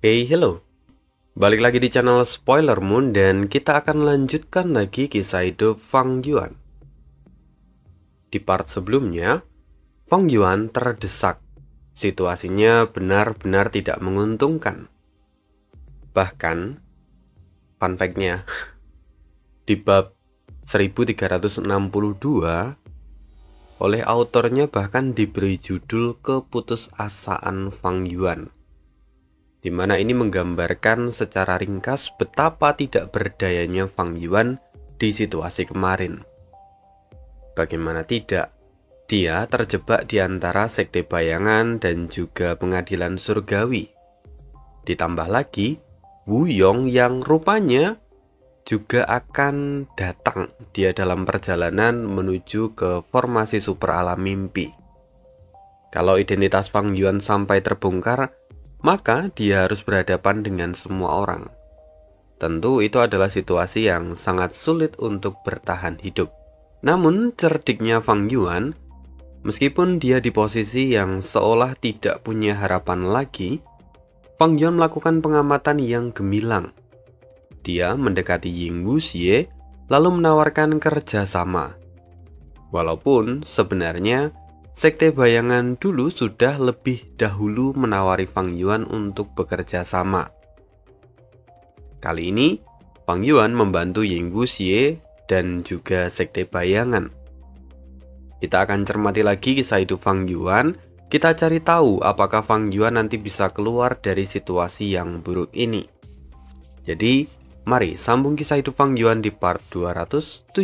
Hey, hello. Balik lagi di channel Spoiler Moon dan kita akan lanjutkan lagi kisah hidup Fang Yuan. Di part sebelumnya, Fang Yuan terdesak. Situasinya benar-benar tidak menguntungkan. Bahkan, fun fact-nya, di bab 1362, oleh autornya bahkan diberi judul Keputusasaan Fang Yuan, di mana ini menggambarkan secara ringkas betapa tidak berdayanya Fang Yuan di situasi kemarin. Bagaimana tidak, dia terjebak di antara sekte bayangan dan juga pengadilan surgawi. Ditambah lagi, Wu Yong yang rupanya juga akan datang dia dalam perjalanan menuju ke formasi super alam mimpi. Kalau identitas Fang Yuan sampai terbongkar, maka dia harus berhadapan dengan semua orang. Tentu itu adalah situasi yang sangat sulit untuk bertahan hidup. Namun cerdiknya Fang Yuan, meskipun dia di posisi yang seolah tidak punya harapan lagi, Fang Yuan melakukan pengamatan yang gemilang. Dia mendekati Ying Wuxie lalu menawarkan kerjasama. Walaupun sebenarnya sekte bayangan dulu sudah lebih dahulu menawari Fang Yuan untuk bekerja sama. Kali ini, Fang Yuan membantu Ying Wuxie dan juga sekte bayangan. Kita akan cermati lagi kisah hidup Fang Yuan. Kita cari tahu apakah Fang Yuan nanti bisa keluar dari situasi yang buruk ini. Jadi, mari sambung kisah hidup Fang Yuan di part 271.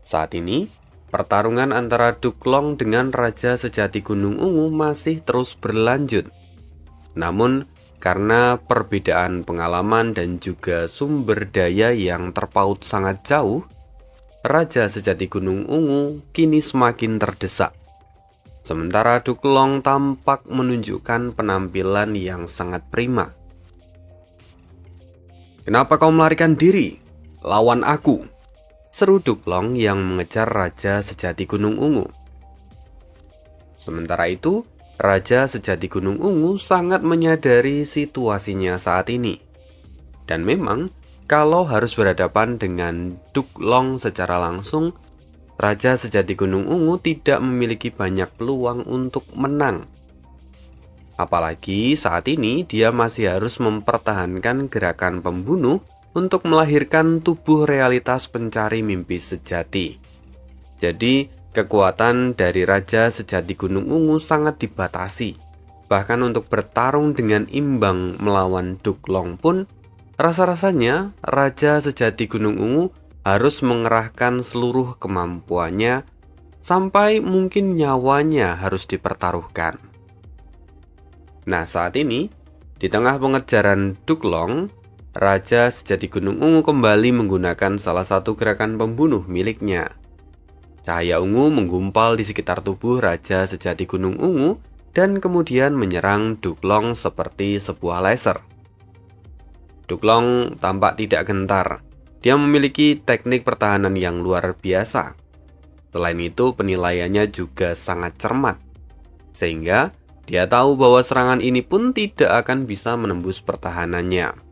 Saat ini, pertarungan antara Duklong dengan Raja Sejati Gunung Ungu masih terus berlanjut. Namun, karena perbedaan pengalaman dan juga sumber daya yang terpaut sangat jauh, Raja Sejati Gunung Ungu kini semakin terdesak. Sementara Duklong tampak menunjukkan penampilan yang sangat prima. "Kenapa kau melarikan diri? Lawan aku!" seru Duklong yang mengejar Raja Sejati Gunung Ungu. Sementara itu, Raja Sejati Gunung Ungu sangat menyadari situasinya saat ini. Dan memang, kalau harus berhadapan dengan Duklong secara langsung, Raja Sejati Gunung Ungu tidak memiliki banyak peluang untuk menang. Apalagi saat ini dia masih harus mempertahankan gerakan pembunuh untuk melahirkan tubuh realitas pencari mimpi sejati. Jadi, kekuatan dari Raja Sejati Gunung Ungu sangat dibatasi. Bahkan untuk bertarung dengan imbang melawan Duklong pun, rasa-rasanya Raja Sejati Gunung Ungu harus mengerahkan seluruh kemampuannya sampai mungkin nyawanya harus dipertaruhkan. Nah, saat ini, di tengah pengejaran Duklong, Raja Sejati Gunung Ungu kembali menggunakan salah satu gerakan pembunuh miliknya. Cahaya ungu menggumpal di sekitar tubuh Raja Sejati Gunung Ungu dan kemudian menyerang Duklong seperti sebuah laser. Duklong tampak tidak gentar. Dia memiliki teknik pertahanan yang luar biasa. Selain itu, penilaiannya juga sangat cermat, sehingga dia tahu bahwa serangan ini pun tidak akan bisa menembus pertahanannya.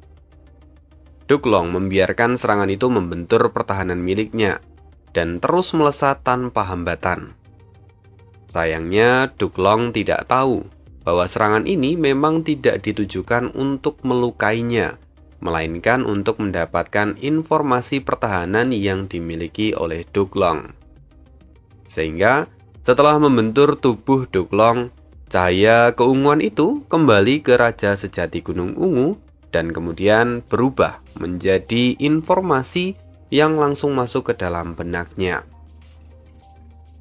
Duklong membiarkan serangan itu membentur pertahanan miliknya dan terus melesat tanpa hambatan. Sayangnya, Duklong tidak tahu bahwa serangan ini memang tidak ditujukan untuk melukainya, melainkan untuk mendapatkan informasi pertahanan yang dimiliki oleh Duklong. Sehingga, setelah membentur tubuh Duklong, cahaya keunguan itu kembali ke Raja Sejati Gunung Ungu dan kemudian berubah menjadi informasi yang langsung masuk ke dalam benaknya.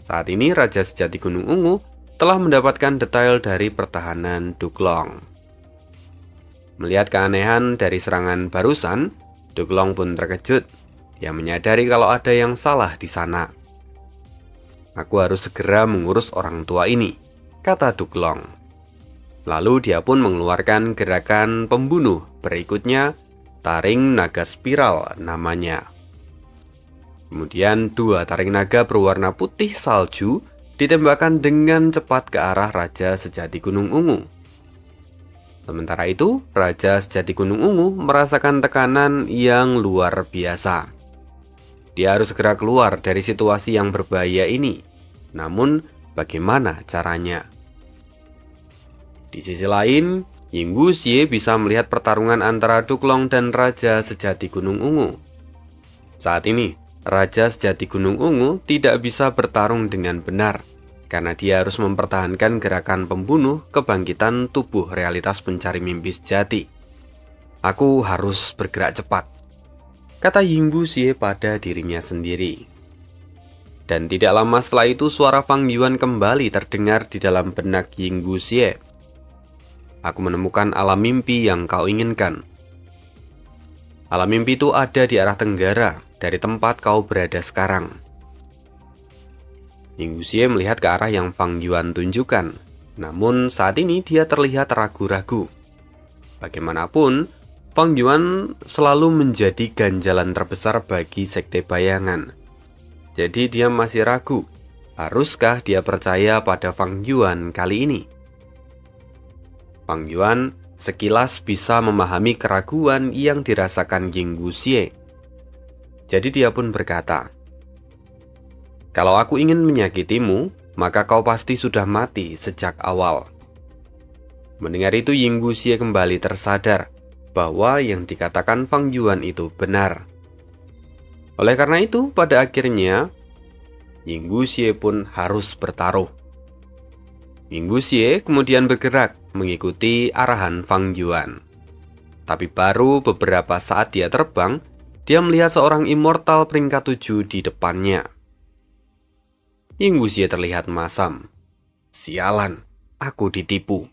Saat ini Raja Sejati Gunung Ungu telah mendapatkan detail dari pertahanan Duklong. Melihat keanehan dari serangan barusan, Duklong pun terkejut. Dia menyadari kalau ada yang salah di sana. "Aku harus segera mengurus orang tua ini," kata Duklong. Lalu dia pun mengeluarkan gerakan pembunuh berikutnya, taring naga spiral namanya. Kemudian dua taring naga berwarna putih salju ditembakkan dengan cepat ke arah Raja Sejati Gunung Ungu. Sementara itu, Raja Sejati Gunung Ungu merasakan tekanan yang luar biasa. Dia harus segera keluar dari situasi yang berbahaya ini. Namun, bagaimana caranya? Di sisi lain, Ying Wuxie bisa melihat pertarungan antara Duklong dan Raja Sejati Gunung Ungu. Saat ini, Raja Sejati Gunung Ungu tidak bisa bertarung dengan benar, karena dia harus mempertahankan gerakan pembunuh kebangkitan tubuh realitas pencari mimpi sejati. Aku harus bergerak cepat, kata Ying Wuxie pada dirinya sendiri. Dan tidak lama setelah itu suara Fang Yuan kembali terdengar di dalam benak Ying Wuxie. Aku menemukan alam mimpi yang kau inginkan. Alam mimpi itu ada di arah tenggara dari tempat kau berada sekarang. Ying Wuxie melihat ke arah yang Fang Yuan tunjukkan. Namun saat ini dia terlihat ragu-ragu. Bagaimanapun, Fang Yuan selalu menjadi ganjalan terbesar bagi Sekte Bayangan. Jadi dia masih ragu, haruskah dia percaya pada Fang Yuan kali ini? Fang Yuan sekilas bisa memahami keraguan yang dirasakan Ying Wuxie. Jadi dia pun berkata, "Kalau aku ingin menyakitimu, maka kau pasti sudah mati sejak awal." Mendengar itu Ying Wuxie kembali tersadar bahwa yang dikatakan Fang Yuan itu benar. Oleh karena itu, pada akhirnya Ying Wuxie pun harus bertaruh. Ying Wuxie kemudian bergerak mengikuti arahan Fang Yuan. Tapi baru beberapa saat dia terbang, dia melihat seorang immortal peringkat 7 di depannya. Ying Wuxie terlihat masam. Sialan, aku ditipu.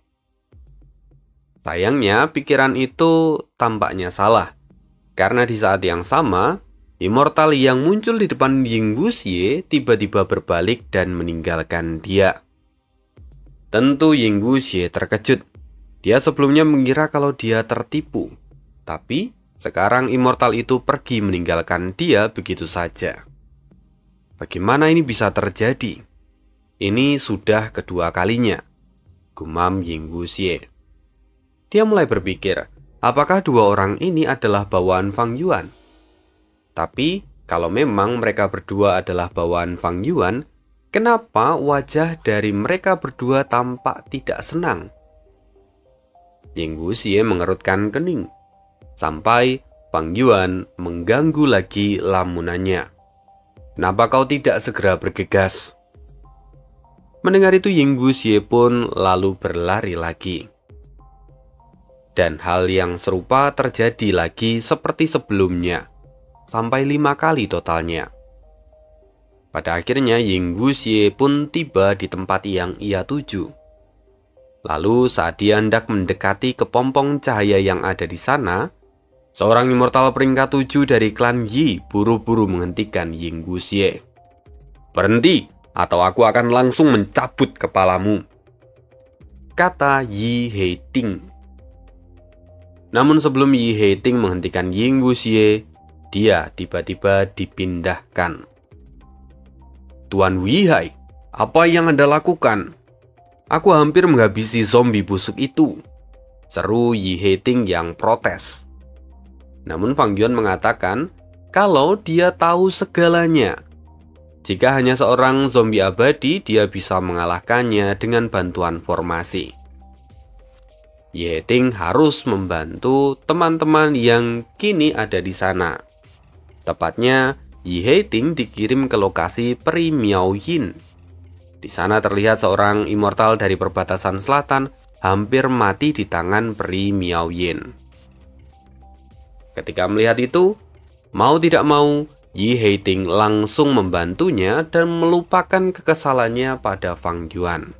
Sayangnya pikiran itu tampaknya salah, karena di saat yang sama, immortal yang muncul di depan Ying Wuxie tiba-tiba berbalik dan meninggalkan dia. Tentu Ying Wuxie terkejut. Dia sebelumnya mengira kalau dia tertipu, tapi sekarang immortal itu pergi meninggalkan dia begitu saja. Bagaimana ini bisa terjadi? Ini sudah kedua kalinya, gumam Ying Wuxie. Dia mulai berpikir, apakah dua orang ini adalah bawaan Fang Yuan? Tapi kalau memang mereka berdua adalah bawaan Fang Yuan, kenapa wajah dari mereka berdua tampak tidak senang? Ying Wuxie mengerutkan kening, sampai Fang Yuan mengganggu lagi lamunannya. Kenapa kau tidak segera bergegas? Mendengar itu Ying Wuxie pun lalu berlari lagi. Dan hal yang serupa terjadi lagi seperti sebelumnya, sampai 5 kali totalnya. Pada akhirnya Ying Wuxie pun tiba di tempat yang ia tuju. Lalu saat dia hendak mendekati kepompong cahaya yang ada di sana, seorang immortal peringkat 7 dari klan Yi buru-buru menghentikan Ying Wuxie. "Berhenti, atau aku akan langsung mencabut kepalamu," kata Yi Heiting. Namun sebelum Yi Heiting menghentikan Ying Wuxie, dia tiba-tiba dipindahkan. "Tuan Wihai, apa yang Anda lakukan? Aku hampir menghabisi zombie busuk itu," seru Yi Heiting yang protes. Namun Fang Yuan mengatakan kalau dia tahu segalanya. Jika hanya seorang zombie abadi, dia bisa mengalahkannya dengan bantuan formasi. Yi Heiting harus membantu teman-teman yang kini ada di sana. Tepatnya, Yi Heiting dikirim ke lokasi Peri Miao Yin. Di sana terlihat seorang immortal dari perbatasan selatan hampir mati di tangan Peri Miao Yin. Ketika melihat itu, mau tidak mau, Yi Heiting langsung membantunya dan melupakan kekesalannya pada Fang Yuan.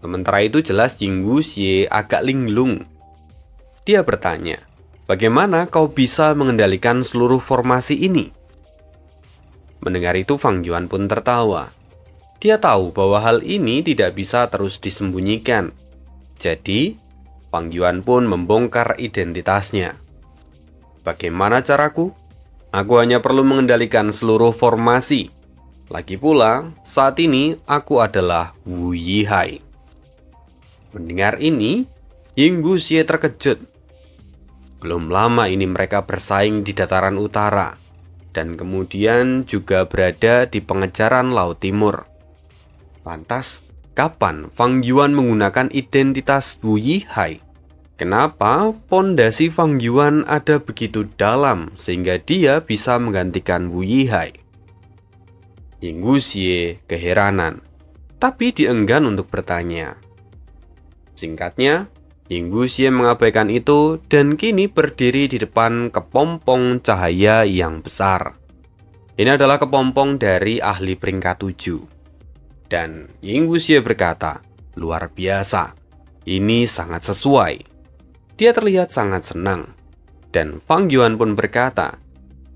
Sementara itu jelas Ying Wuxie agak linglung. Dia bertanya, "Bagaimana kau bisa mengendalikan seluruh formasi ini?" Mendengar itu Fang Yuan pun tertawa. Dia tahu bahwa hal ini tidak bisa terus disembunyikan. Jadi, Fang Yuan pun membongkar identitasnya. "Bagaimana caraku? Aku hanya perlu mengendalikan seluruh formasi. Lagi pula, saat ini aku adalah Wu Yihai." Mendengar ini, Ying Wuxie terkejut. Belum lama ini mereka bersaing di dataran utara, dan kemudian juga berada di pengejaran Laut Timur. Lantas, kapan Fang Yuan menggunakan identitas Wu Yihai? Kenapa pondasi Fang Yuan ada begitu dalam sehingga dia bisa menggantikan Wu Yihai? Ying Wuxie keheranan, tapi dienggan untuk bertanya. Singkatnya, Ying Wuxie mengabaikan itu dan kini berdiri di depan kepompong cahaya yang besar. Ini adalah kepompong dari ahli peringkat 7. Dan Ying Wuxie berkata, luar biasa, ini sangat sesuai. Dia terlihat sangat senang. Dan Fang Yuan pun berkata,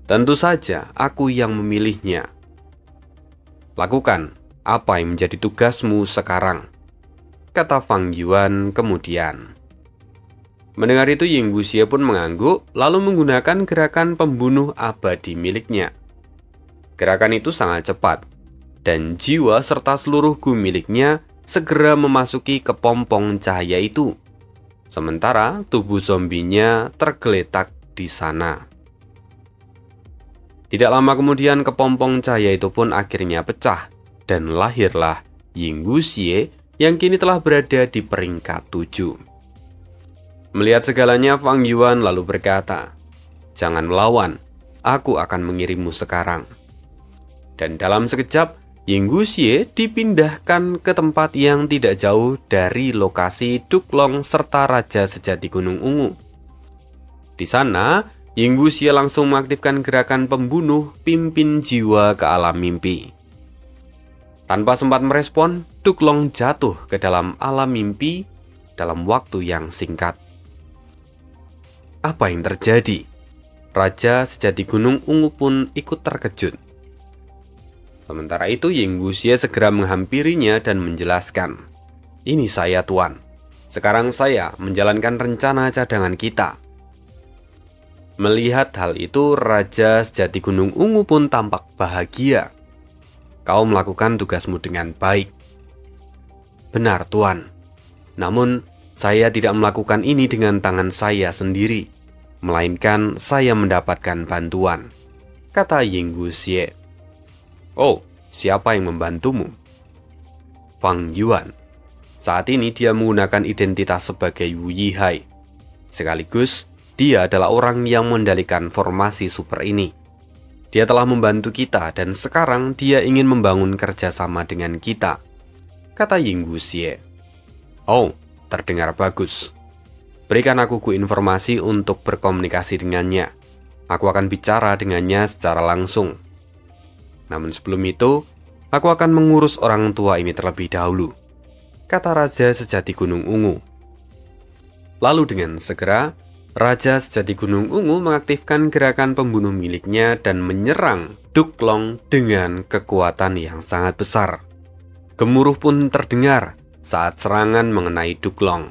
tentu saja aku yang memilihnya. Lakukan apa yang menjadi tugasmu sekarang, kata Fang Yuan kemudian. Mendengar itu Ying Wuxie pun mengangguk lalu menggunakan gerakan pembunuh abadi miliknya. Gerakan itu sangat cepat dan jiwa serta seluruh gu miliknya segera memasuki kepompong cahaya itu. Sementara tubuh zombinya tergeletak di sana. Tidak lama kemudian kepompong cahaya itu pun akhirnya pecah dan lahirlah Ying Wuxie yang kini telah berada di peringkat 7. Melihat segalanya, Fang Yuan lalu berkata, "Jangan melawan, aku akan mengirimmu sekarang." Dan dalam sekejap, Ying Wuxie dipindahkan ke tempat yang tidak jauh dari lokasi Duklong serta Raja Sejati Gunung Ungu. Di sana, Ying Wuxie langsung mengaktifkan gerakan pembunuh pimpin jiwa ke alam mimpi. Tanpa sempat merespon, Duklong jatuh ke dalam alam mimpi dalam waktu yang singkat. Apa yang terjadi? Raja Sejati Gunung Ungu pun ikut terkejut. Sementara itu Ying Wuxie segera menghampirinya dan menjelaskan, "Ini saya, Tuan. Sekarang saya menjalankan rencana cadangan kita." Melihat hal itu, Raja Sejati Gunung Ungu pun tampak bahagia. "Kau melakukan tugasmu dengan baik." "Benar, Tuan. Namun, saya tidak melakukan ini dengan tangan saya sendiri, melainkan saya mendapatkan bantuan," kata Ying Wuxie. "Oh, siapa yang membantumu?" "Fang Yuan. Saat ini dia menggunakan identitas sebagai Wu Yihai. Sekaligus, dia adalah orang yang mengendalikan formasi super ini. Dia telah membantu kita dan sekarang dia ingin membangun kerjasama dengan kita," kata Ying Wuxie. "Oh, terdengar bagus. Berikan aku informasi untuk berkomunikasi dengannya. Aku akan bicara dengannya secara langsung. Namun sebelum itu, aku akan mengurus orang tua ini terlebih dahulu," kata Raja Sejati Gunung Ungu. Lalu dengan segera, Raja Sejati Gunung Ungu mengaktifkan gerakan pembunuh miliknya dan menyerang Duklong dengan kekuatan yang sangat besar. Gemuruh pun terdengar saat serangan mengenai Duklong.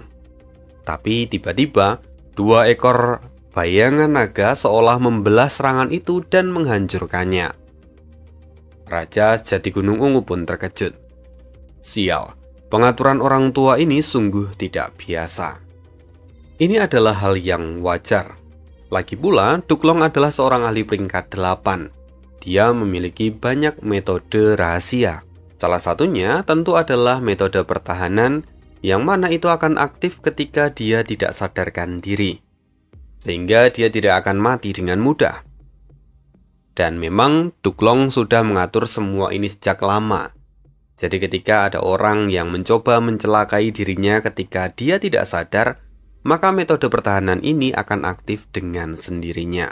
Tapi tiba-tiba, 2 ekor bayangan naga seolah membelah serangan itu dan menghancurkannya. Raja Sejati Gunung Ungu pun terkejut. Sial, pengaturan orang tua ini sungguh tidak biasa. Ini adalah hal yang wajar. Lagi pula, Duklong adalah seorang ahli peringkat 8. Dia memiliki banyak metode rahasia. Salah satunya tentu adalah metode pertahanan, yang mana itu akan aktif ketika dia tidak sadarkan diri, sehingga dia tidak akan mati dengan mudah. Dan memang Duklong sudah mengatur semua ini sejak lama. Jadi ketika ada orang yang mencoba mencelakai dirinya ketika dia tidak sadar, maka metode pertahanan ini akan aktif dengan sendirinya.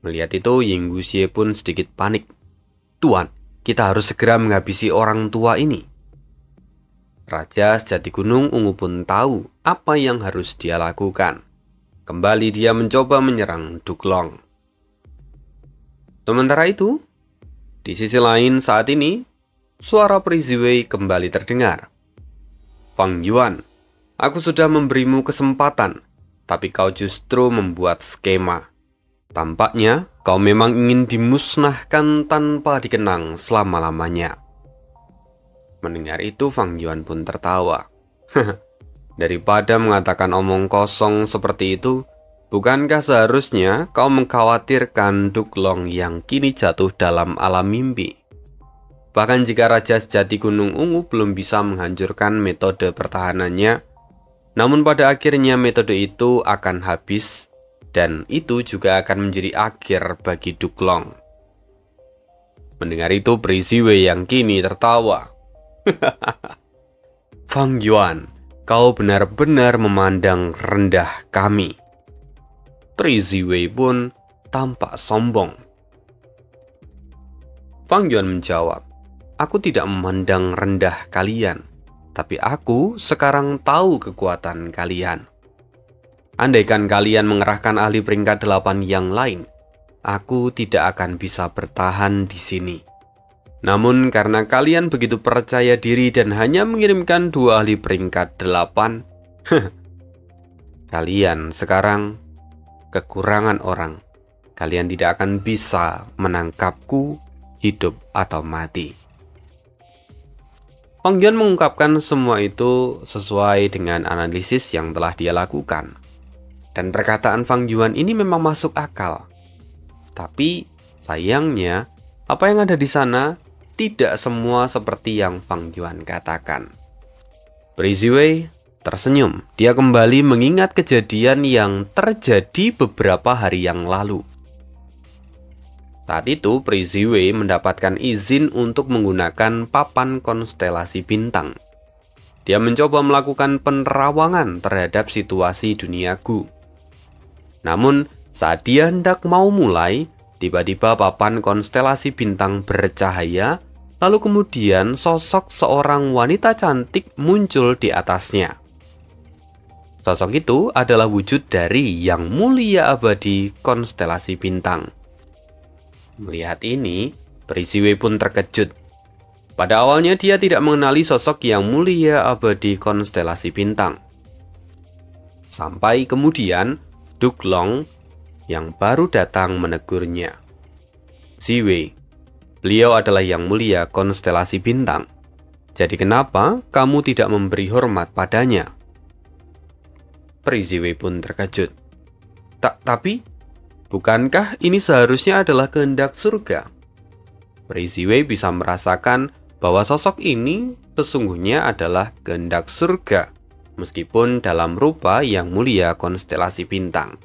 Melihat itu, Ying Wuxie pun sedikit panik. "Tuan, kita harus segera menghabisi orang tua ini." Raja Sejati Gunung Ungu pun tahu apa yang harus dia lakukan. Kembali dia mencoba menyerang Duklong. Sementara itu, di sisi lain saat ini, suara Priziwei kembali terdengar. "Fang Yuan, aku sudah memberimu kesempatan, tapi kau justru membuat skema. Tampaknya kau memang ingin dimusnahkan tanpa dikenang selama-lamanya." Mendengar itu Fang Yuan pun tertawa. Daripada mengatakan omong kosong seperti itu, bukankah seharusnya kau mengkhawatirkan Duklong yang kini jatuh dalam alam mimpi? Bahkan jika Raja Sejati Gunung Ungu belum bisa menghancurkan metode pertahanannya, namun pada akhirnya metode itu akan habis, dan itu juga akan menjadi akhir bagi Duklong. Mendengar itu, Pri Ziwei yang kini tertawa. Fang Yuan, kau benar-benar memandang rendah kami. Pri Ziwei pun tampak sombong. Fang Yuan menjawab, aku tidak memandang rendah kalian, tapi aku sekarang tahu kekuatan kalian. Andaikan kalian mengerahkan ahli peringkat 8 yang lain, aku tidak akan bisa bertahan di sini. Namun karena kalian begitu percaya diri dan hanya mengirimkan 2 ahli peringkat 8, kalian sekarang kekurangan orang. Kalian tidak akan bisa menangkapku hidup atau mati. Fang Yuan mengungkapkan semua itu sesuai dengan analisis yang telah dia lakukan. Dan perkataan Fang Yuan ini memang masuk akal. Tapi sayangnya, apa yang ada di sana tidak semua seperti yang Fang Yuan katakan. Pri Ziwei tersenyum. Dia kembali mengingat kejadian yang terjadi beberapa hari yang lalu. Saat itu, Pri Ziwei mendapatkan izin untuk menggunakan papan konstelasi bintang. Dia mencoba melakukan penerawangan terhadap situasi dunia Gu. Namun, saat dia hendak mau mulai, tiba-tiba papan konstelasi bintang bercahaya, lalu kemudian sosok seorang wanita cantik muncul di atasnya. Sosok itu adalah wujud dari Yang Mulia Abadi konstelasi bintang. Melihat ini, Pri Ziwei pun terkejut. Pada awalnya dia tidak mengenali sosok Yang Mulia Abadi konstelasi bintang. Sampai kemudian Duklong yang baru datang menegurnya. Ziwei, beliau adalah Yang Mulia konstelasi bintang. Jadi kenapa kamu tidak memberi hormat padanya? Pri Ziwei pun terkejut. Tapi, bukankah ini seharusnya adalah kehendak surga? Pri Ziwei bisa merasakan bahwa sosok ini sesungguhnya adalah kehendak surga, meskipun dalam rupa Yang Mulia konstelasi bintang.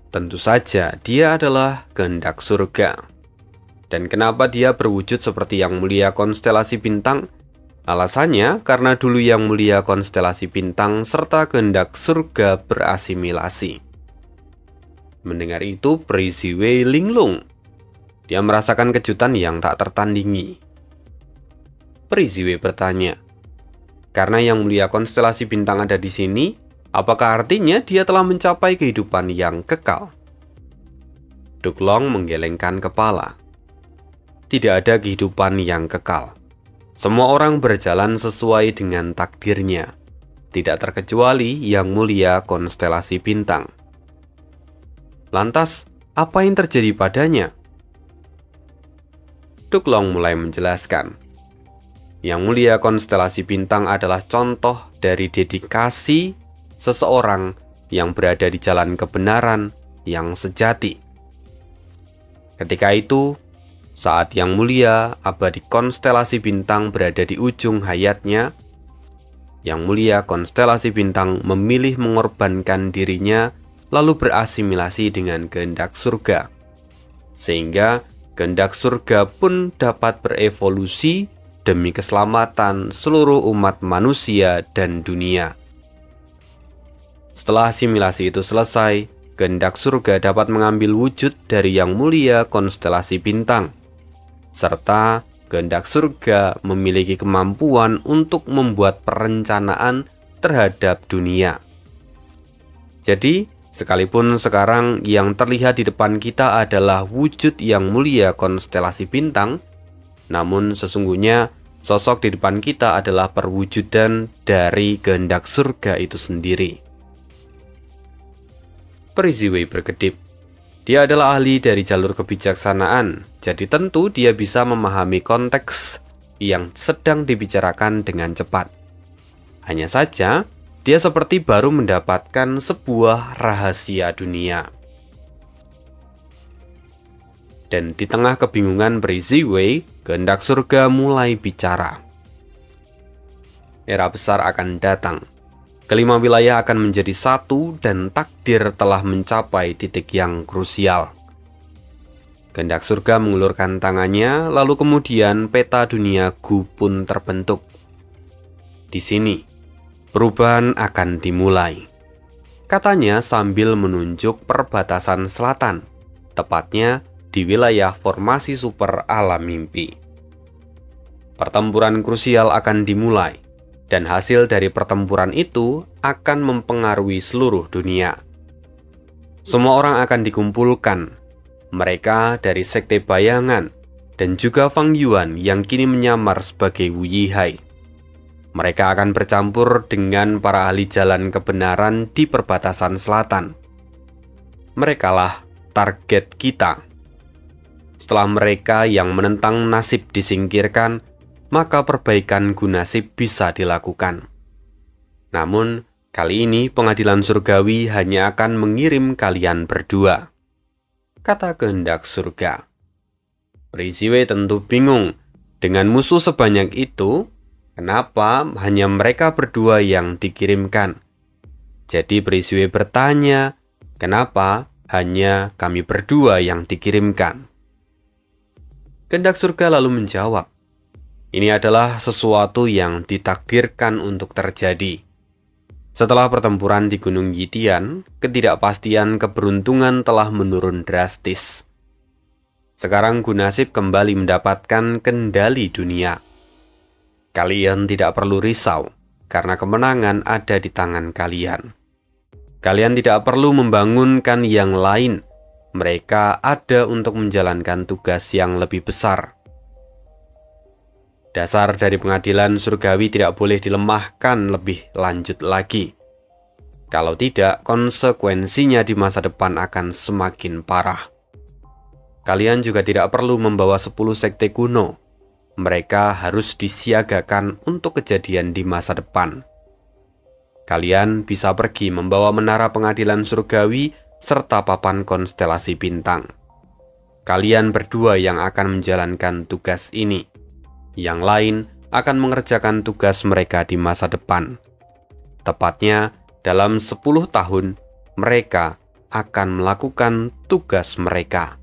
Tentu saja dia adalah kehendak surga. Dan kenapa dia berwujud seperti Yang Mulia konstelasi bintang? Alasannya karena dulu Yang Mulia konstelasi bintang serta kehendak surga berasimilasi. Mendengar itu, Pri Ziwei linglung. Dia merasakan kejutan yang tak tertandingi. Pri Ziwei bertanya, karena Yang Mulia konstelasi bintang ada di sini, apakah artinya dia telah mencapai kehidupan yang kekal? Duklong menggelengkan kepala. Tidak ada kehidupan yang kekal. Semua orang berjalan sesuai dengan takdirnya, tidak terkecuali Yang Mulia konstelasi bintang. Lantas, apa yang terjadi padanya? Duklong mulai menjelaskan. Yang Mulia konstelasi bintang adalah contoh dari dedikasi seseorang yang berada di jalan kebenaran yang sejati. Ketika itu, saat Yang Mulia Abadi konstelasi bintang berada di ujung hayatnya, Yang Mulia konstelasi bintang memilih mengorbankan dirinya lalu berasimilasi dengan kehendak surga. Sehingga kehendak surga pun dapat berevolusi demi keselamatan seluruh umat manusia dan dunia. Setelah asimilasi itu selesai, kehendak surga dapat mengambil wujud dari Yang Mulia konstelasi bintang. Serta kehendak surga memiliki kemampuan untuk membuat perencanaan terhadap dunia. Jadi, sekalipun sekarang yang terlihat di depan kita adalah wujud Yang Mulia konstelasi bintang, namun sesungguhnya sosok di depan kita adalah perwujudan dari kehendak surga itu sendiri. Pri Ziwei berkedip. Dia adalah ahli dari jalur kebijaksanaan, jadi tentu dia bisa memahami konteks yang sedang dibicarakan dengan cepat. Hanya saja, dia seperti baru mendapatkan sebuah rahasia dunia. Dan di tengah kebingungan Peri Ziwei, kehendak surga mulai bicara. Era besar akan datang. Kelima wilayah akan menjadi satu dan takdir telah mencapai titik yang krusial. Kehendak surga mengulurkan tangannya, lalu kemudian peta dunia Gu pun terbentuk. Di sini, perubahan akan dimulai. Katanya sambil menunjuk perbatasan selatan, tepatnya di wilayah formasi super alam mimpi. Pertempuran krusial akan dimulai, dan hasil dari pertempuran itu akan mempengaruhi seluruh dunia. Semua orang akan dikumpulkan, mereka dari Sekte Bayangan, dan juga Fang Yuan yang kini menyamar sebagai Wu Yihai. Mereka akan bercampur dengan para ahli jalan kebenaran di perbatasan selatan. Merekalah target kita. Setelah mereka yang menentang nasib disingkirkan, maka perbaikan nasib bisa dilakukan. Namun, kali ini pengadilan surgawi hanya akan mengirim kalian berdua, kata kehendak surga. Peri Ziwei tentu bingung. Dengan musuh sebanyak itu, kenapa hanya mereka berdua yang dikirimkan? Jadi Peri Ziwei bertanya, kenapa hanya kami berdua yang dikirimkan? Kehendak surga lalu menjawab, ini adalah sesuatu yang ditakdirkan untuk terjadi. Setelah pertempuran di Gunung Yitian, ketidakpastian keberuntungan telah menurun drastis. Sekarang nasib kembali mendapatkan kendali dunia. Kalian tidak perlu risau, karena kemenangan ada di tangan kalian. Kalian tidak perlu membangunkan yang lain. Mereka ada untuk menjalankan tugas yang lebih besar. Dasar dari pengadilan surgawi tidak boleh dilemahkan lebih lanjut lagi. Kalau tidak, konsekuensinya di masa depan akan semakin parah. Kalian juga tidak perlu membawa 10 sekte kuno. Mereka harus disiagakan untuk kejadian di masa depan. Kalian bisa pergi membawa menara pengadilan surgawi serta papan konstelasi bintang. Kalian berdua yang akan menjalankan tugas ini. Yang lain akan mengerjakan tugas mereka di masa depan. Tepatnya dalam 10 tahun, mereka akan melakukan tugas mereka.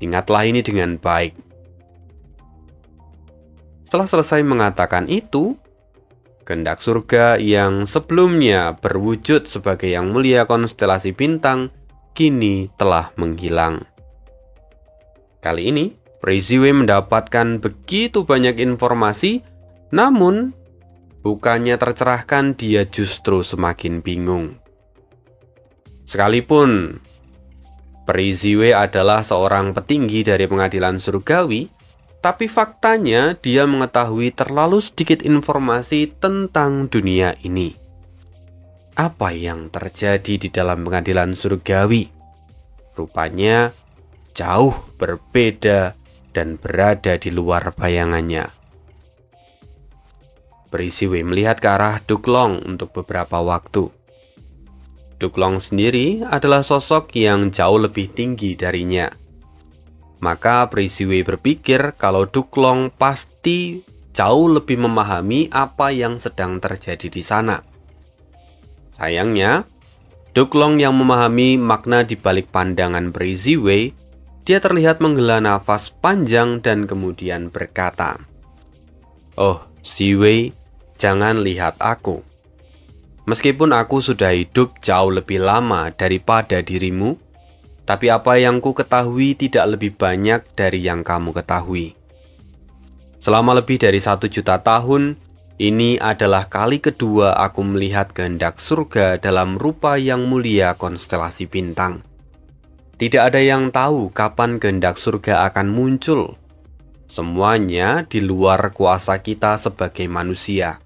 Ingatlah ini dengan baik. Setelah selesai mengatakan itu, kehendak surga yang sebelumnya berwujud sebagai yang mulia konstelasi bintang, kini telah menghilang. Kali ini, Peri Ziwei mendapatkan begitu banyak informasi, namun bukannya tercerahkan, dia justru semakin bingung. Sekalipun Peri Ziwei adalah seorang petinggi dari pengadilan surgawi, tapi faktanya dia mengetahui terlalu sedikit informasi tentang dunia ini. Apa yang terjadi di dalam pengadilan surgawi? Rupanya jauh berbeda dan berada di luar bayangannya. Peri Ziwei melihat ke arah Duklong untuk beberapa waktu. Duklong sendiri adalah sosok yang jauh lebih tinggi darinya. Maka Peri Ziwei berpikir kalau Duklong pasti jauh lebih memahami apa yang sedang terjadi di sana. Sayangnya, Duklong yang memahami makna di balik pandangan Peri Ziwei, dia terlihat menghela nafas panjang dan kemudian berkata, "Oh, Ziwei, jangan lihat aku. Meskipun aku sudah hidup jauh lebih lama daripada dirimu, tapi apa yang ku ketahui tidak lebih banyak dari yang kamu ketahui. Selama lebih dari 1 juta tahun, ini adalah kali kedua aku melihat kehendak surga dalam rupa yang mulia konstelasi bintang. Tidak ada yang tahu kapan kehendak surga akan muncul. Semuanya di luar kuasa kita sebagai manusia.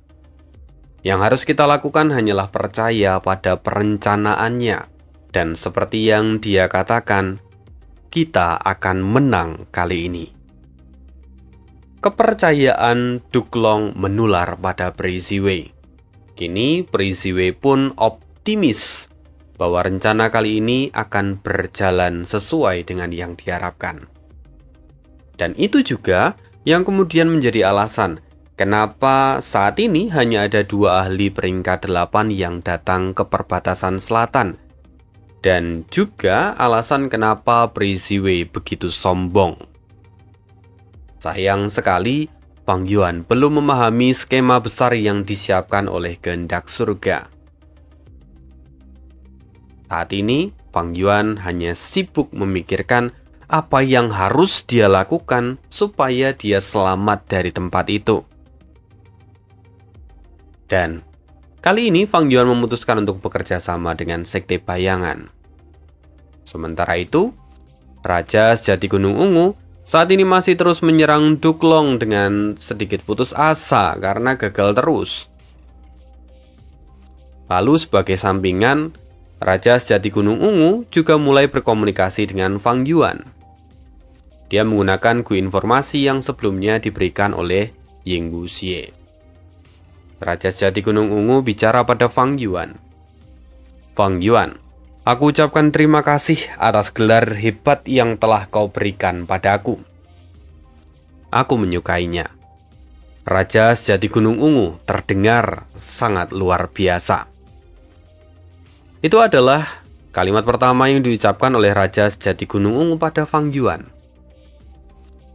Yang harus kita lakukan hanyalah percaya pada perencanaannya. Dan seperti yang dia katakan, kita akan menang kali ini." kepercayaan Duklong menular pada Pri Ziwei. Kini Pri Ziwei pun optimis bahwa rencana kali ini akan berjalan sesuai dengan yang diharapkan. Dan itu juga yang kemudian menjadi alasan kenapa saat ini hanya ada 2 ahli peringkat 8 yang datang ke perbatasan selatan. Dan juga alasan kenapa Pri Ziwei begitu sombong. Sayang sekali, Fang Yuan belum memahami skema besar yang disiapkan oleh kehendak surga. Saat ini, Fang Yuan hanya sibuk memikirkan apa yang harus dia lakukan supaya dia selamat dari tempat itu. Dan kali ini Fang Yuan memutuskan untuk bekerja sama dengan Sekte Bayangan. Sementara itu, Raja Sejati Gunung Ungu saat ini masih terus menyerang Duklong dengan sedikit putus asa karena gagal terus. Lalu sebagai sampingan, Raja Sejati Gunung Ungu juga mulai berkomunikasi dengan Fang Yuan. Dia menggunakan Gu informasi yang sebelumnya diberikan oleh Ying Wuxie. Raja Sejati Gunung Ungu bicara pada Fang Yuan. Fang Yuan, aku ucapkan terima kasih atas gelar hebat yang telah kau berikan padaku. Aku menyukainya. Raja Sejati Gunung Ungu terdengar sangat luar biasa. Itu adalah kalimat pertama yang diucapkan oleh Raja Sejati Gunung Ungu pada Fang Yuan.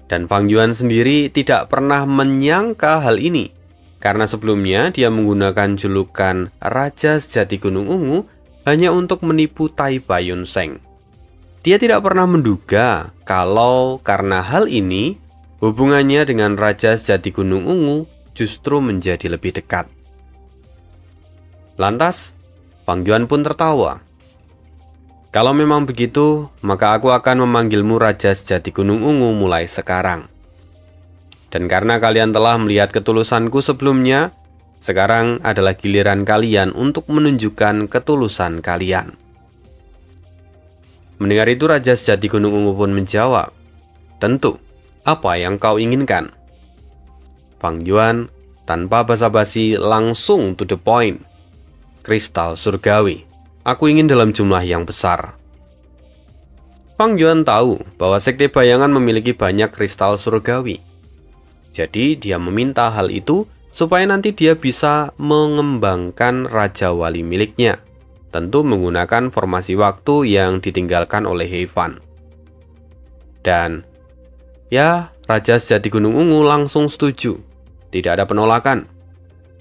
Dan Fang Yuan sendiri tidak pernah menyangka hal ini, karena sebelumnya dia menggunakan julukan Raja Sejati Gunung Ungu hanya untuk menipu Tai Bayun Seng. Dia tidak pernah menduga kalau karena hal ini, hubungannya dengan Raja Sejati Gunung Ungu justru menjadi lebih dekat. Lantas, Fang Yuan pun tertawa. Kalau memang begitu, maka aku akan memanggilmu Raja Sejati Gunung Ungu mulai sekarang. Dan karena kalian telah melihat ketulusanku sebelumnya, sekarang adalah giliran kalian untuk menunjukkan ketulusan kalian. Mendengar itu, Raja Sejati Gunung Ungu pun menjawab, tentu, apa yang kau inginkan? Fang Yuan tanpa basa-basi langsung to the point. Kristal surgawi, aku ingin dalam jumlah yang besar. Fang Yuan tahu bahwa Sekte Bayangan memiliki banyak kristal surgawi. Jadi dia meminta hal itu supaya nanti dia bisa mengembangkan Raja Wali miliknya, tentu menggunakan formasi waktu yang ditinggalkan oleh He Fan. Dan ya, Raja Sejati Gunung Ungu langsung setuju. Tidak ada penolakan.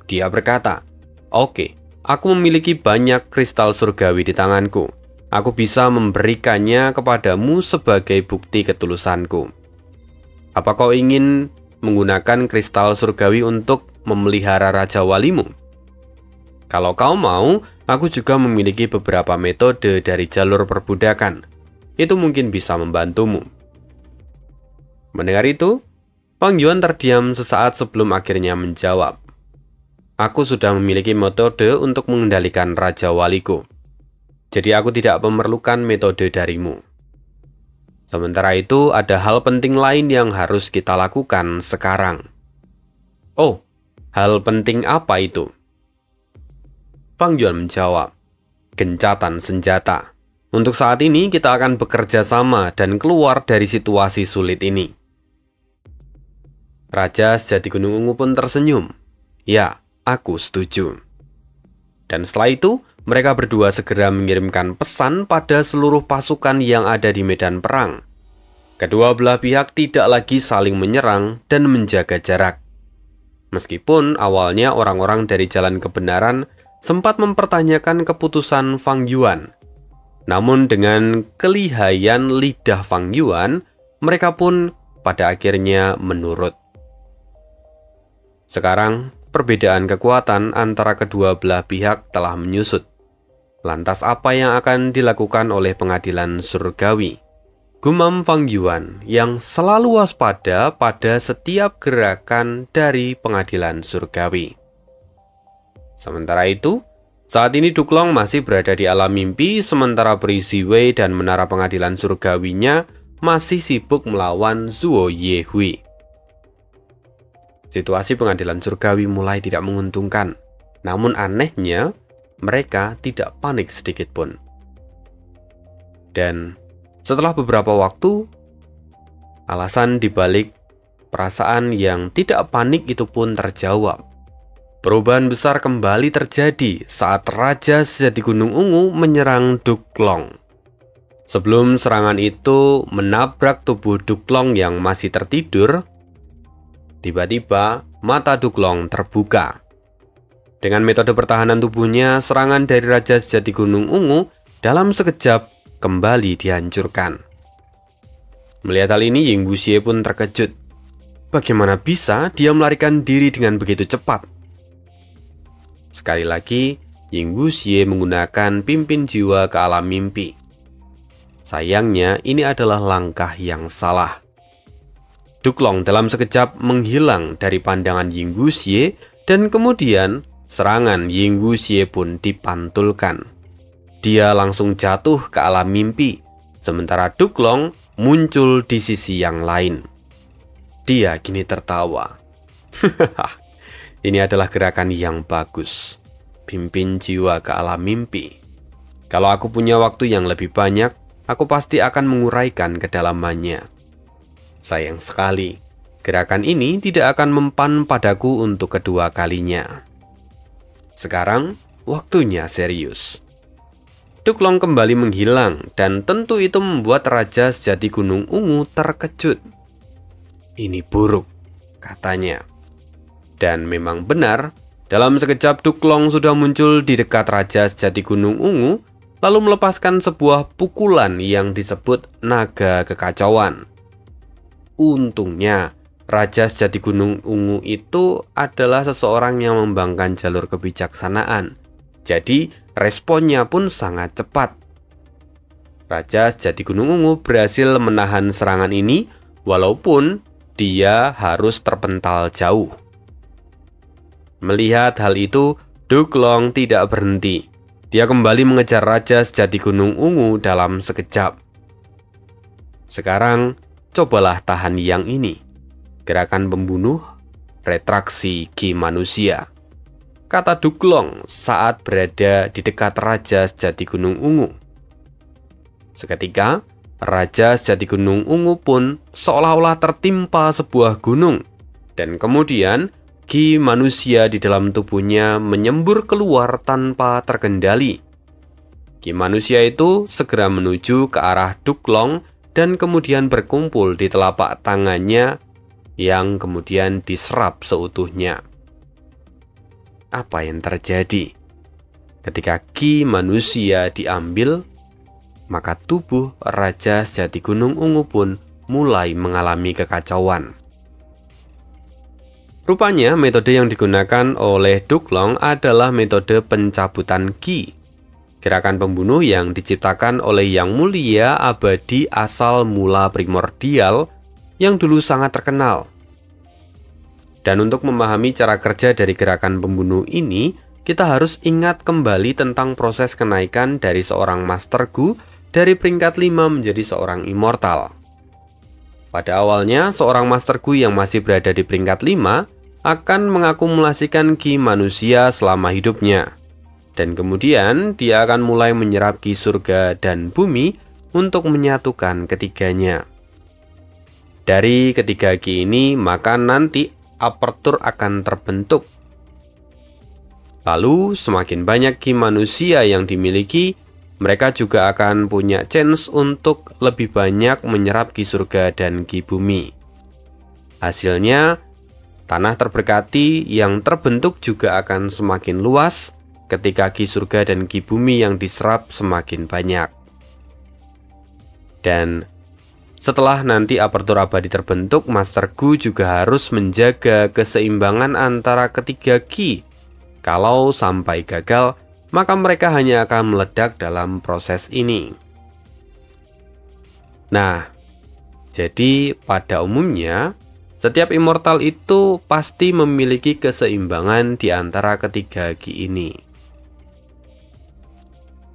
Dia berkata, oke, aku memiliki banyak kristal surgawi di tanganku. Aku bisa memberikannya kepadamu sebagai bukti ketulusanku. Apa kau ingin menggunakan kristal surgawi untuk memelihara Raja Walimu? Kalau kau mau, aku juga memiliki beberapa metode dari jalur perbudakan. Itu mungkin bisa membantumu. Mendengar itu, Fang Yuan terdiam sesaat sebelum akhirnya menjawab. Aku sudah memiliki metode untuk mengendalikan Raja Waliku. Jadi aku tidak memerlukan metode darimu. Sementara itu, ada hal penting lain yang harus kita lakukan sekarang. Oh, hal penting apa itu? Fang Yuan menjawab, gencatan senjata. Untuk saat ini kita akan bekerja sama dan keluar dari situasi sulit ini. Raja Sejati Gunung Ungu pun tersenyum. Ya, aku setuju. Dan setelah itu, mereka berdua segera mengirimkan pesan pada seluruh pasukan yang ada di medan perang. Kedua belah pihak tidak lagi saling menyerang dan menjaga jarak. Meskipun awalnya orang-orang dari Jalan Kebenaran sempat mempertanyakan keputusan Fang Yuan, namun dengan kelihayan lidah Fang Yuan, mereka pun pada akhirnya menurut. Sekarang, perbedaan kekuatan antara kedua belah pihak telah menyusut. Lantas apa yang akan dilakukan oleh pengadilan surgawi? Gumam Fang Yuan yang selalu waspada pada setiap gerakan dari pengadilan surgawi. Sementara itu, saat ini Duklong masih berada di alam mimpi, sementara Pri Ziwei dan menara pengadilan surgawinya masih sibuk melawan Zuo Yehui. Situasi pengadilan surgawi mulai tidak menguntungkan. Namun anehnya, mereka tidak panik sedikit pun. Dan setelah beberapa waktu, alasan dibalik perasaan yang tidak panik itu pun terjawab. Perubahan besar kembali terjadi saat Raja Sejati Gunung Ungu menyerang Duklong. Sebelum serangan itu menabrak tubuh Duklong yang masih tertidur, tiba-tiba mata Duklong terbuka. Dengan metode pertahanan tubuhnya, serangan dari Raja Sejati Gunung Ungu dalam sekejap kembali dihancurkan. Melihat hal ini, Ying Wuxie pun terkejut. Bagaimana bisa dia melarikan diri dengan begitu cepat? Sekali lagi, Ying Wuxie menggunakan pimpin jiwa ke alam mimpi. Sayangnya, ini adalah langkah yang salah. Duklong dalam sekejap menghilang dari pandangan Ying Wuxie dan kemudian serangan Ying Wuxie pun dipantulkan. Dia langsung jatuh ke alam mimpi, sementara Duklong muncul di sisi yang lain. Dia kini tertawa. Ini adalah gerakan yang bagus. Pimpin jiwa ke alam mimpi. Kalau aku punya waktu yang lebih banyak, aku pasti akan menguraikan kedalamannya. Sayang sekali, gerakan ini tidak akan mempan padaku untuk kedua kalinya. Sekarang, waktunya serius. Duklong kembali menghilang dan tentu itu membuat Raja Sejati Gunung Ungu terkejut. Ini buruk, katanya. Dan memang benar, dalam sekejap Duklong sudah muncul di dekat Raja Sejati Gunung Ungu, lalu melepaskan sebuah pukulan yang disebut naga kekacauan. Untungnya, Raja Sejati Gunung Ungu itu adalah seseorang yang membangkang jalur kebijaksanaan. Jadi, responnya pun sangat cepat. Raja Sejati Gunung Ungu berhasil menahan serangan ini, walaupun dia harus terpental jauh. Melihat hal itu, Duklong tidak berhenti. Dia kembali mengejar Raja Sejati Gunung Ungu dalam sekejap. Sekarang, cobalah tahan yang ini. Gerakan pembunuh, retraksi ki manusia, kata Duklong saat berada di dekat Raja Sejati Gunung Ungu. Seketika, Raja Sejati Gunung Ungu pun seolah-olah tertimpa sebuah gunung, dan kemudian ki manusia di dalam tubuhnya menyembur keluar tanpa terkendali. Ki manusia itu segera menuju ke arah Duklong dan kemudian berkumpul di telapak tangannya yang kemudian diserap seutuhnya. Apa yang terjadi? Ketika ki manusia diambil, maka tubuh Raja Sejati Gunung Ungu pun mulai mengalami kekacauan. Rupanya metode yang digunakan oleh Duklong adalah metode pencabutan ki, gerakan pembunuh yang diciptakan oleh Yang Mulia Abadi asal mula primordial yang dulu sangat terkenal. Dan untuk memahami cara kerja dari gerakan pembunuh ini, kita harus ingat kembali tentang proses kenaikan dari seorang Master Gu dari peringkat 5 menjadi seorang immortal. Pada awalnya, seorang Master Gu yang masih berada di peringkat 5 akan mengakumulasikan ki manusia selama hidupnya. Dan kemudian dia akan mulai menyerap ki surga dan bumi untuk menyatukan ketiganya. Dari ketiga ki ini, maka nanti apertur akan terbentuk. Lalu semakin banyak ki manusia yang dimiliki, mereka juga akan punya chance untuk lebih banyak menyerap ki surga dan ki bumi. Hasilnya, tanah terberkati yang terbentuk juga akan semakin luas ketika ki surga dan ki bumi yang diserap semakin banyak. Dan setelah nanti apertur abadi terbentuk, Master Gu juga harus menjaga keseimbangan antara ketiga ki. Kalau sampai gagal, maka mereka hanya akan meledak dalam proses ini. Nah, jadi pada umumnya, setiap immortal itu pasti memiliki keseimbangan di antara ketiga ki ini.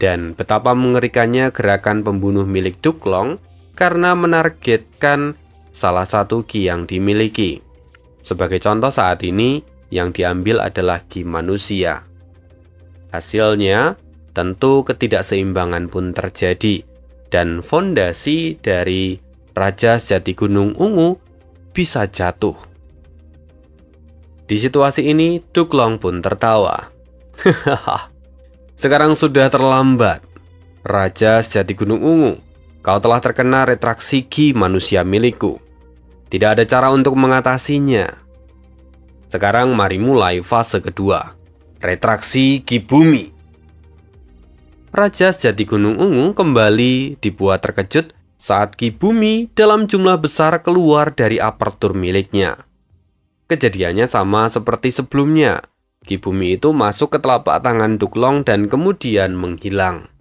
Dan betapa mengerikannya gerakan pembunuh milik Duklong karena menargetkan salah satu ki yang dimiliki. Sebagai contoh saat ini, yang diambil adalah Qi manusia. Hasilnya, tentu ketidakseimbangan pun terjadi, dan fondasi dari Raja Sejati Gunung Ungu bisa jatuh. Di situasi ini, Duklong pun tertawa. Sekarang sudah terlambat. Raja Sejati Gunung Ungu, kau telah terkena retraksi Qi manusia milikku. Tidak ada cara untuk mengatasinya. Sekarang mari mulai fase kedua, retraksi Qi bumi. Raja Sejati Gunung Ungu kembali dibuat terkejut saat Qi bumi dalam jumlah besar keluar dari apertur miliknya. Kejadiannya sama seperti sebelumnya. Qi bumi itu masuk ke telapak tangan Duklong dan kemudian menghilang.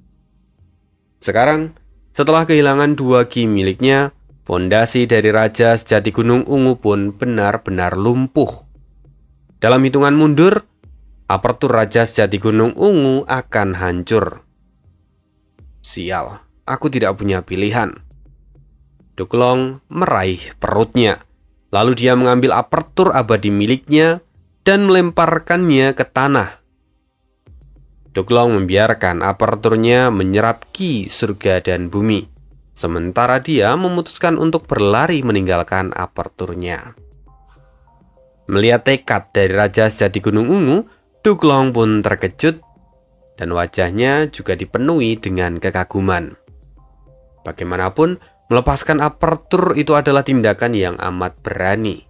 Sekarang, setelah kehilangan 2 Qi miliknya, fondasi dari Raja Sejati Gunung Ungu pun benar-benar lumpuh. Dalam hitungan mundur, apertur Raja Sejati Gunung Ungu akan hancur. Sial, aku tidak punya pilihan. Duklong meraih perutnya. Lalu dia mengambil apertur abadi miliknya dan melemparkannya ke tanah. Duklong membiarkan aperturnya menyerap Qi surga dan bumi. Sementara dia memutuskan untuk berlari meninggalkan aperturnya. Melihat tekad dari Raja Sejati Gunung Ungu, Duklong pun terkejut dan wajahnya juga dipenuhi dengan kekaguman. Bagaimanapun, melepaskan apertur itu adalah tindakan yang amat berani.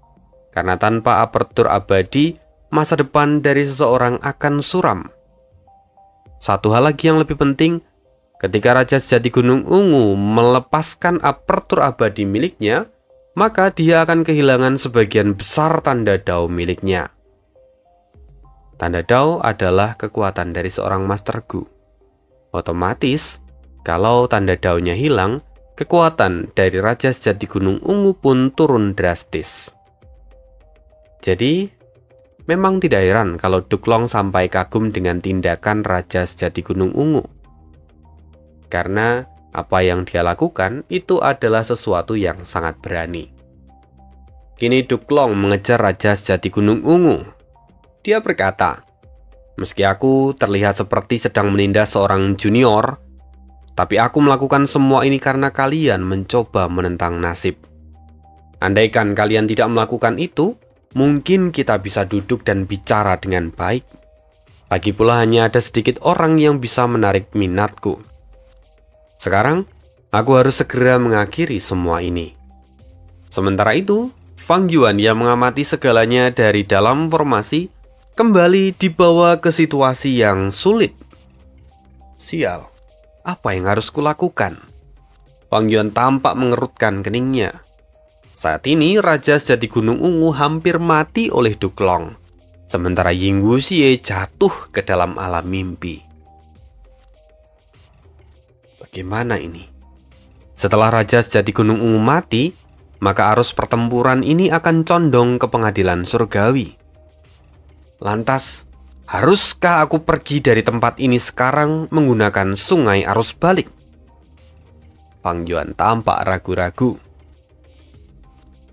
Karena tanpa apertur abadi, masa depan dari seseorang akan suram. Satu hal lagi yang lebih penting, ketika Raja Sejati Gunung Ungu melepaskan apertur abadi miliknya, maka dia akan kehilangan sebagian besar tanda dao miliknya. Tanda dao adalah kekuatan dari seorang Master Gu. Otomatis, kalau tanda daonya hilang, kekuatan dari Raja Sejati Gunung Ungu pun turun drastis. Jadi, memang tidak heran kalau Duklong sampai kagum dengan tindakan Raja Sejati Gunung Ungu. Karena apa yang dia lakukan itu adalah sesuatu yang sangat berani. Kini Duklong mengejar Raja Sejati Gunung Ungu. Dia berkata, "Meski aku terlihat seperti sedang menindas seorang junior, tapi aku melakukan semua ini karena kalian mencoba menentang nasib. Andaikan kalian tidak melakukan itu, mungkin kita bisa duduk dan bicara dengan baik. Lagi pula hanya ada sedikit orang yang bisa menarik minatku. Sekarang, aku harus segera mengakhiri semua ini." Sementara itu, Fang Yuan yang mengamati segalanya dari dalam formasi kembali dibawa ke situasi yang sulit. Sial. Apa yang harus kulakukan? Fang Yuan tampak mengerutkan keningnya. Saat ini Raja Sejati Gunung Ungu hampir mati oleh Duklong, sementara Ying Wuxie jatuh ke dalam alam mimpi. Bagaimana ini? Setelah Raja Sejati Gunung Ungu mati, maka arus pertempuran ini akan condong ke pengadilan surgawi. Lantas, haruskah aku pergi dari tempat ini sekarang menggunakan sungai arus balik? Fang Yuan tampak ragu-ragu.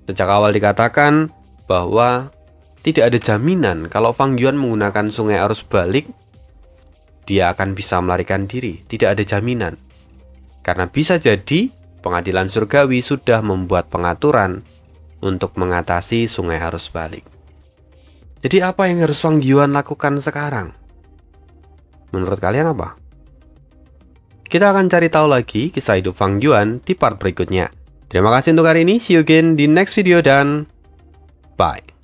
Sejak awal dikatakan bahwa tidak ada jaminan kalau Fang Yuan menggunakan sungai arus balik, dia akan bisa melarikan diri. Tidak ada jaminan. Karena bisa jadi pengadilan surgawi sudah membuat pengaturan untuk mengatasi sungai arus balik. Jadi apa yang harus Fang Yuan lakukan sekarang? Menurut kalian apa? Kita akan cari tahu lagi kisah hidup Fang Yuan di part berikutnya. Terima kasih untuk hari ini. See you again di next video dan bye.